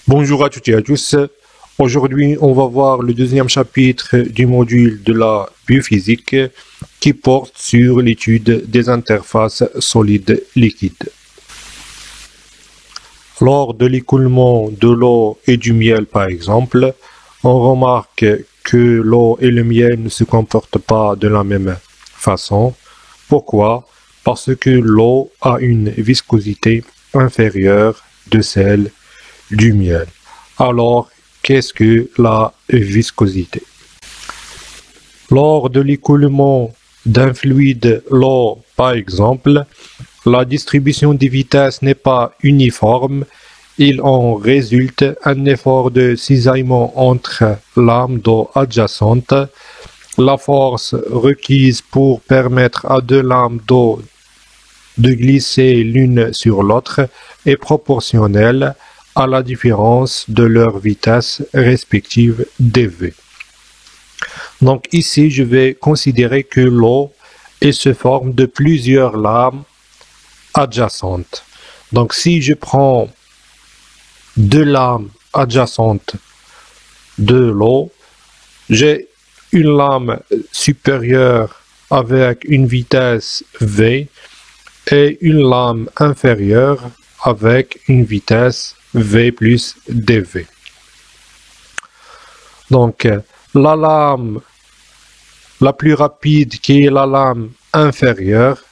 Bonjour à toutes et à tous. Aujourd'hui, on va voir le deuxième chapitre du module de la biophysique qui porte sur l'étude des interfaces solides-liquides. Lors de l'écoulement de l'eau et du miel, par exemple, on remarque que l'eau et le miel ne se comportent pas de la même façon. Pourquoi? Parce que l'eau a une viscosité inférieure de celle du miel. Alors, qu'est-ce que la viscosité? Lors de l'écoulement d'un fluide, l'eau par exemple, la distribution des vitesses n'est pas uniforme. Il en résulte un effort de cisaillement entre lames d'eau adjacentes. La force requise pour permettre à deux lames d'eau de glisser l'une sur l'autre est proportionnelle à la différence de leur vitesse respective dV. Donc ici, je vais considérer que l'eau se forme de plusieurs lames adjacentes. Donc si je prends deux lames adjacentes de l'eau, j'ai une lame supérieure avec une vitesse V et une lame inférieure avec une vitesse V plus dV. Donc, la lame la plus rapide, qui est la lame inférieure,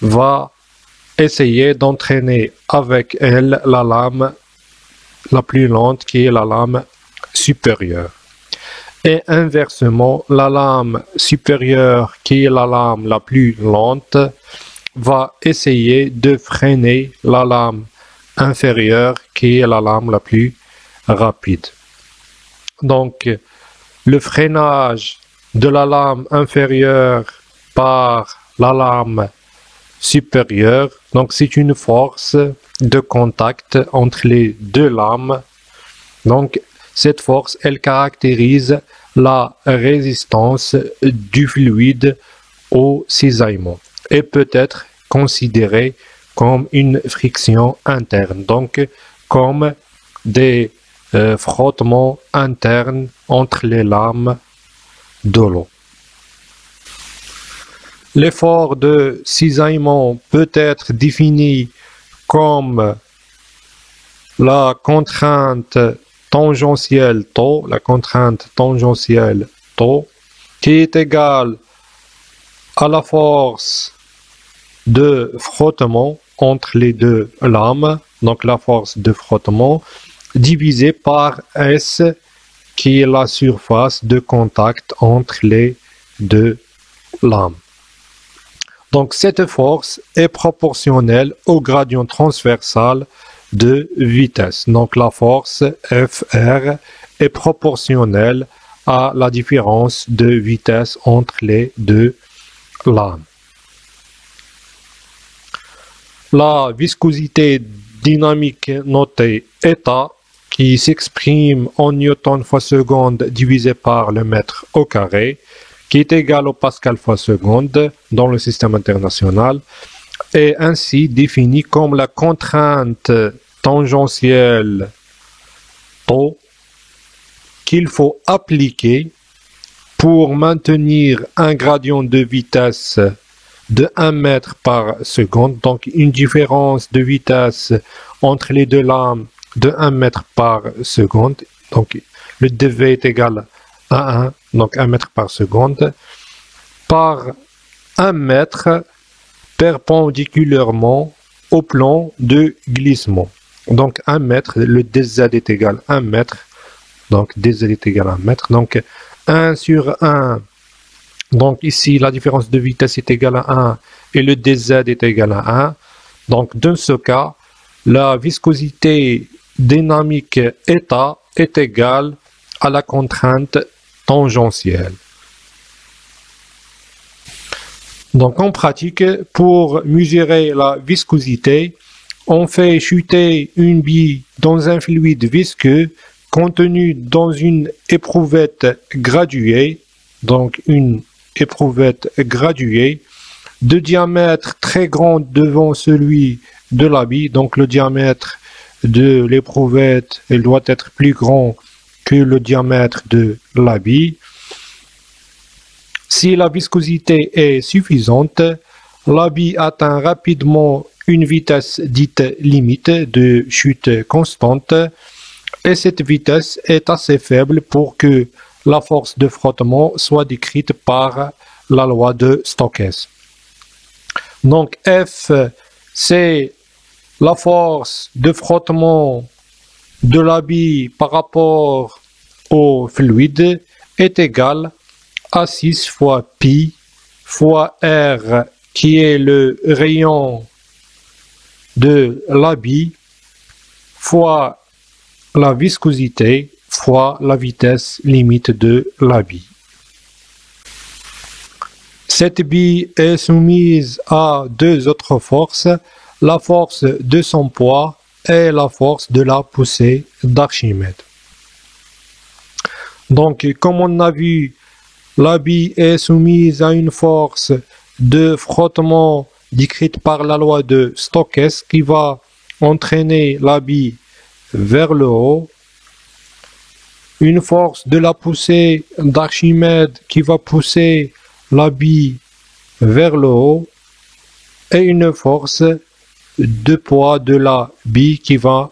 va essayer d'entraîner avec elle la lame la plus lente, qui est la lame supérieure. Et inversement, la lame supérieure, qui est la lame la plus lente, va essayer de freiner la lame inférieure, qui est la lame la plus rapide. Donc, le freinage de la lame inférieure par la lame supérieure, donc c'est une force de contact entre les deux lames. Donc, cette force, elle caractérise la résistance du fluide au cisaillement et peut être considérée comme une friction interne, donc comme des frottements internes entre les lames de l'eau. L'effort de cisaillement peut être défini comme la contrainte tangentielle tau, qui est égale à la force de frottement entre les deux lames, donc la force de frottement, divisée par S, qui est la surface de contact entre les deux lames. Donc cette force est proportionnelle au gradient transversal de vitesse. Donc la force Fr est proportionnelle à la différence de vitesse entre les deux lames. La viscosité dynamique notée état, qui s'exprime en newton fois seconde divisé par le mètre au carré, qui est égal au pascal fois seconde dans le système international, est ainsi définie comme la contrainte tangentielle tau qu'il faut appliquer pour maintenir un gradient de vitesse de 1 mètre par seconde, donc une différence de vitesse entre les deux lames de 1 mètre par seconde, donc le dV est égal à 1, donc 1 mètre par seconde, par 1 mètre perpendiculairement au plan de glissement. Donc 1 mètre, le dz est égal à 1 mètre, donc dz est égal à 1 mètre, donc 1 sur 1, donc ici la différence de vitesse est égale à 1 et le dz est égal à 1, donc dans ce cas, la viscosité dynamique état est égale à la contrainte tangentielle. Donc en pratique, pour mesurer la viscosité, on fait chuter une bille dans un fluide visqueux contenu dans une éprouvette graduée, donc une éprouvette graduée de diamètre très grand devant celui de la bille, donc le diamètre de l'éprouvette, elle doit être plus grand que le diamètre de l'habit. Si la viscosité est suffisante, l'habit atteint rapidement une vitesse dite limite de chute constante et cette vitesse est assez faible pour que la force de frottement soit décrite par la loi de Stokes. Donc F, c'est la force de frottement de l'habit par rapport au fluide est égale à 6 fois pi fois R qui est le rayon de l'habit fois la viscosité fois la vitesse limite de l'habit. Cette bille est soumise à deux autres forces, la force de son poids et la force de la poussée d'Archimède. Donc, comme on a vu, la bille est soumise à une force de frottement décrite par la loi de Stokes qui va entraîner la bille vers le haut, une force de la poussée d'Archimède qui va pousser la bille vers le haut et une force de poids de la bille qui va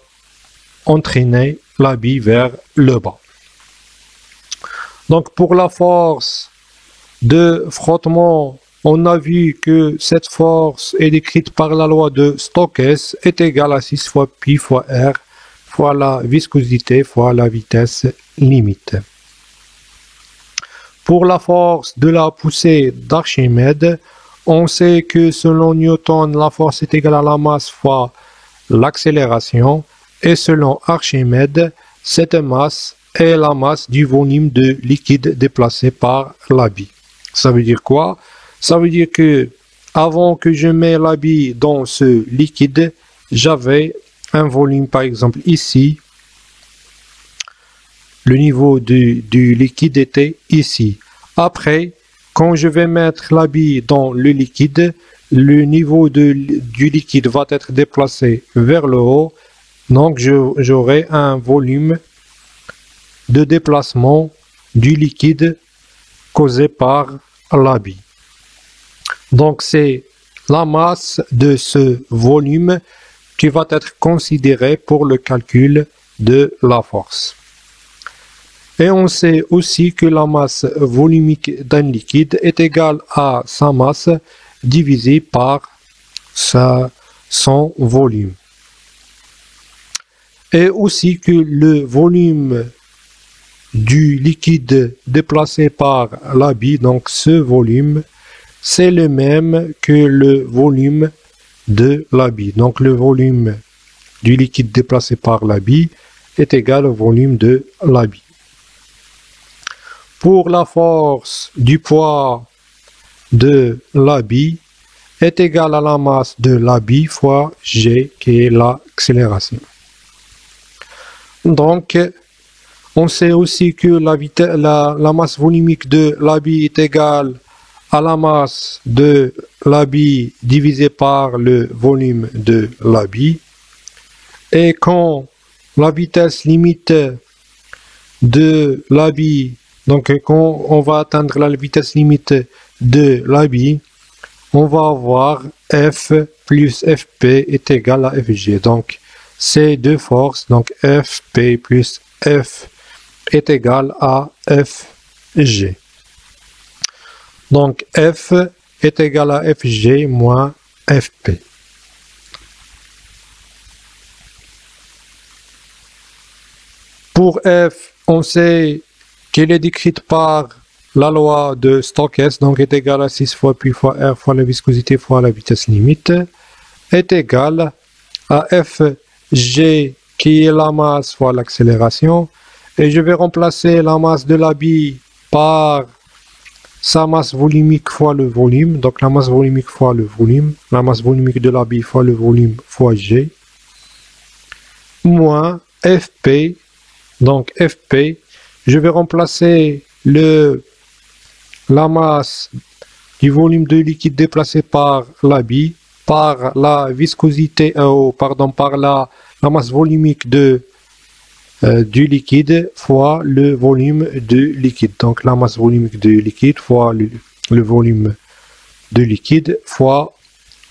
entraîner la bille vers le bas. Donc pour la force de frottement, on a vu que cette force est décrite par la loi de Stokes est égale à 6 fois pi fois R fois la viscosité fois la vitesse limite. Pour la force de la poussée d'Archimède, on sait que selon Newton, la force est égale à la masse fois l'accélération et selon Archimède, cette masse est la masse du volume de liquide déplacé par la bille. Ça veut dire quoi? Ça veut dire que avant que je mette la bille dans ce liquide, j'avais un volume par exemple ici. Le niveau du liquide était ici. Après, quand je vais mettre la bille dans le liquide, le niveau du liquide va être déplacé vers le haut. Donc, j'aurai un volume de déplacement du liquide causé par la bille. Donc, c'est la masse de ce volume qui va être considérée pour le calcul de la force. Et on sait aussi que la masse volumique d'un liquide est égale à sa masse divisée par son volume. Et aussi que le volume du liquide déplacé par la bille, donc ce volume, c'est le même que le volume de la bille. Donc le volume du liquide déplacé par la bille est égal au volume de la bille. Pour la force du poids de la bille est égale à la masse de la bille fois G qui est l'accélération. Donc, on sait aussi que la masse volumique de la bille est égale à la masse de la bille divisée par le volume de la bille. Et quand la vitesse limite de la bille, donc quand on va atteindre la vitesse limite de la bille, on va avoir F plus Fp est égal à Fg. Donc ces deux forces, donc Fp plus F est égal à Fg. Donc F est égal à Fg moins Fp. Pour F, on sait qu'elle est décrite par la loi de Stokes, donc est égale à 6 fois pi fois R fois la viscosité fois la vitesse limite, est égale à Fg qui est la masse fois l'accélération, et je vais remplacer la masse de la bille par sa masse volumique fois le volume, donc la masse volumique fois le volume, la masse volumique de la bille fois le volume fois G, moins Fp, donc Fp, je vais remplacer la masse du volume de liquide déplacé par la bille par la viscosité, par la la masse volumique du liquide fois le volume du liquide. Donc la masse volumique du liquide fois le volume de liquide fois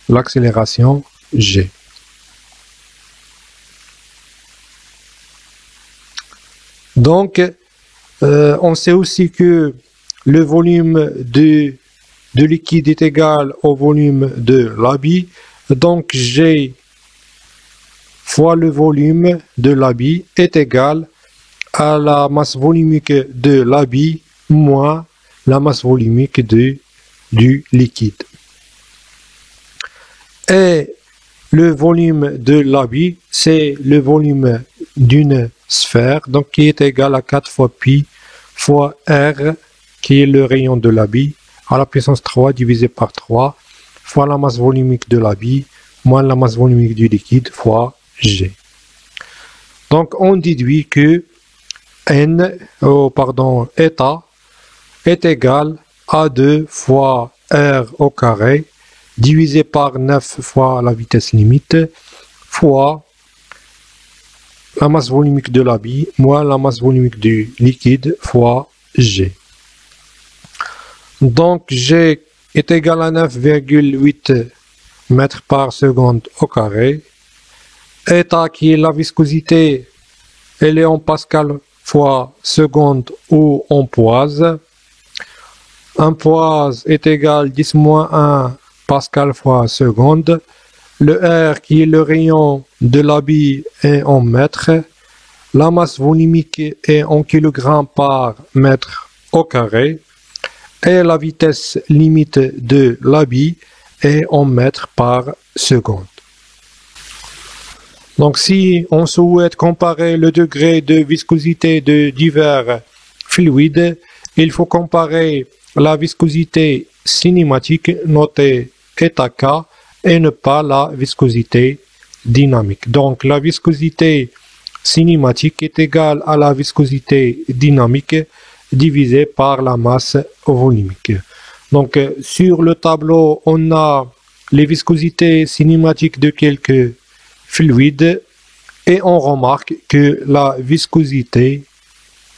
l'accélération G. Donc, on sait aussi que le volume de liquide est égal au volume de l'habit. Donc, G fois le volume de l'habit est égal à la masse volumique de l'habit moins la masse volumique du liquide. Et le volume de l'habit, c'est le volume d'une sphère, donc qui est égal à 4 fois pi fois R, qui est le rayon de l'habit, à la puissance 3 divisé par 3, fois la masse volumique de l'habit, moins la masse volumique du liquide, fois G. Donc on déduit que état est égal à 2 fois R au carré, divisé par 9 fois la vitesse limite, fois la masse volumique de l'habit, moins la masse volumique du liquide, fois G. Donc G est égal à 9,8 mètres par seconde au carré. État qui est la viscosité, elle est en pascal fois seconde ou en poise. Un poise est égal à 10 moins 1 pascal fois seconde. Le R qui est le rayon de l'habit est en mètres. La masse volumique est en kilogrammes par mètre au carré. Et la vitesse limite de l'habit est en mètres par seconde. Donc si on souhaite comparer le degré de viscosité de divers fluides, il faut comparer la viscosité cinématique notée état K et ne pas la viscosité dynamique. Donc la viscosité cinématique est égale à la viscosité dynamique divisée par la masse volumique. Donc sur le tableau, on a les viscosités cinématiques de quelques fluides et on remarque que la viscosité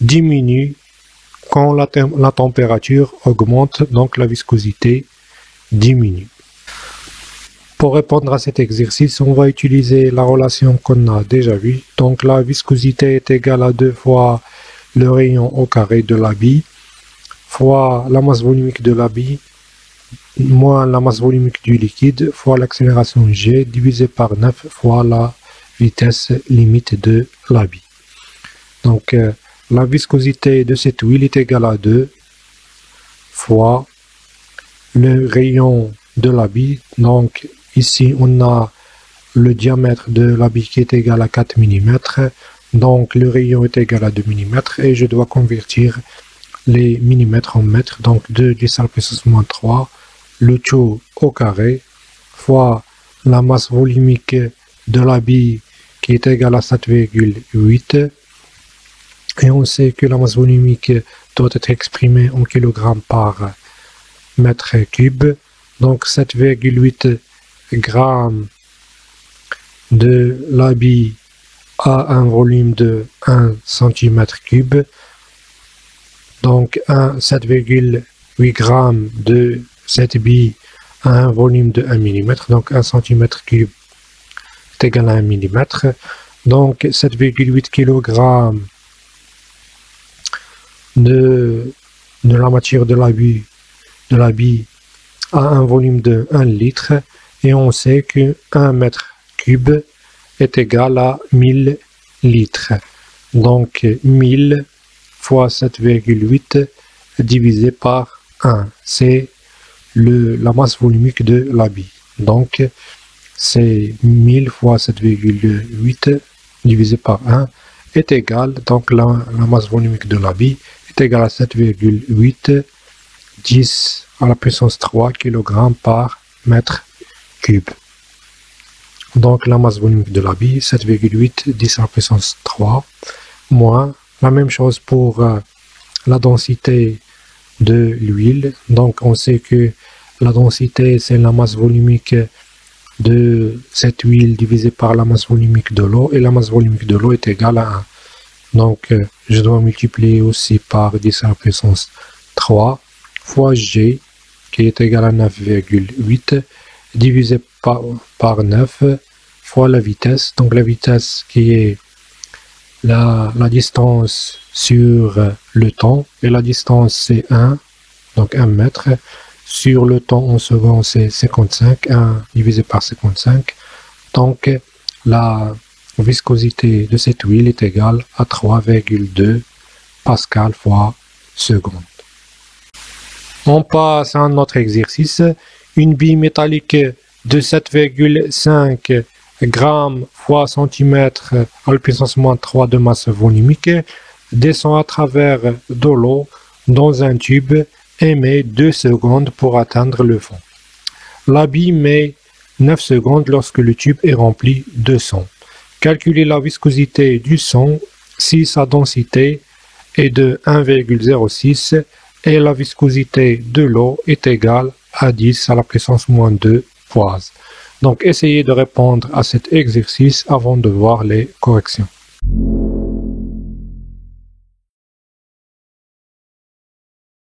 diminue quand la température augmente, donc la viscosité diminue. Pour répondre à cet exercice, on va utiliser la relation qu'on a déjà vue. Donc la viscosité est égale à 2 fois le rayon au carré de l'habit fois la masse volumique de l'habit moins la masse volumique du liquide fois l'accélération G divisé par 9 fois la vitesse limite de l'habit. Donc la viscosité de cette huile est égale à 2 fois le rayon de l'habit. Donc ici on a le diamètre de l'habit qui est égal à 4 mm. Donc le rayon est égal à 2 mm et je dois convertir les millimètres en mètres. Donc 2 10 à la puissance moins 3, le tout au carré, fois la masse volumique de l'habit qui est égale à 7,8. Et on sait que la masse volumique doit être exprimée en kilogrammes par mètre cube. Donc 7,8 grammes de l'habit à un volume de 1 cm3. Donc 7,8 grammes de cette bille à un volume de 1 mm. Donc 1 cm3 est égal à 1 mm. Donc 7,8 kg de la matière de l'habit à un volume de 1 litre. Et on sait que 1 mètre cube est égal à 1000 litres. Donc 1000 fois 7,8 divisé par 1. C'est la masse volumique de l'habit. Donc c'est 1000 fois 7,8 divisé par 1 est égal, donc la masse volumique de l'habit est égale à 7,8 10 à la puissance 3 kg par mètre cube. Donc la masse volumique de l'habit 7,8 10 à la puissance 3 moins la même chose pour la densité de l'huile. Donc on sait que la densité c'est la masse volumique de cette huile divisée par la masse volumique de l'eau, et la masse volumique de l'eau est égale à 1. Donc, je dois multiplier aussi par 10 à la puissance 3 fois G, qui est égal à 9,8, divisé par 9 fois la vitesse. Donc, la vitesse qui est la distance sur le temps, et la distance c'est 1, donc 1 mètre. Sur le temps en secondes, c'est 55, 1 divisé par 55. Donc, la viscosité de cette huile est égale à 3,2 pascal fois seconde. On passe à un autre exercice. Une bille métallique de 7,5 grammes fois centimètre à la puissance moins 3 de masse volumique descend à travers de l'eau dans un tube et met 2 secondes pour atteindre le fond. La bille met 9 secondes lorsque le tube est rempli de sang. Calculez la viscosité du sang si sa densité est de 1,06 et la viscosité de l'eau est égale à 10 à la puissance moins 2 fois. Donc essayez de répondre à cet exercice avant de voir les corrections.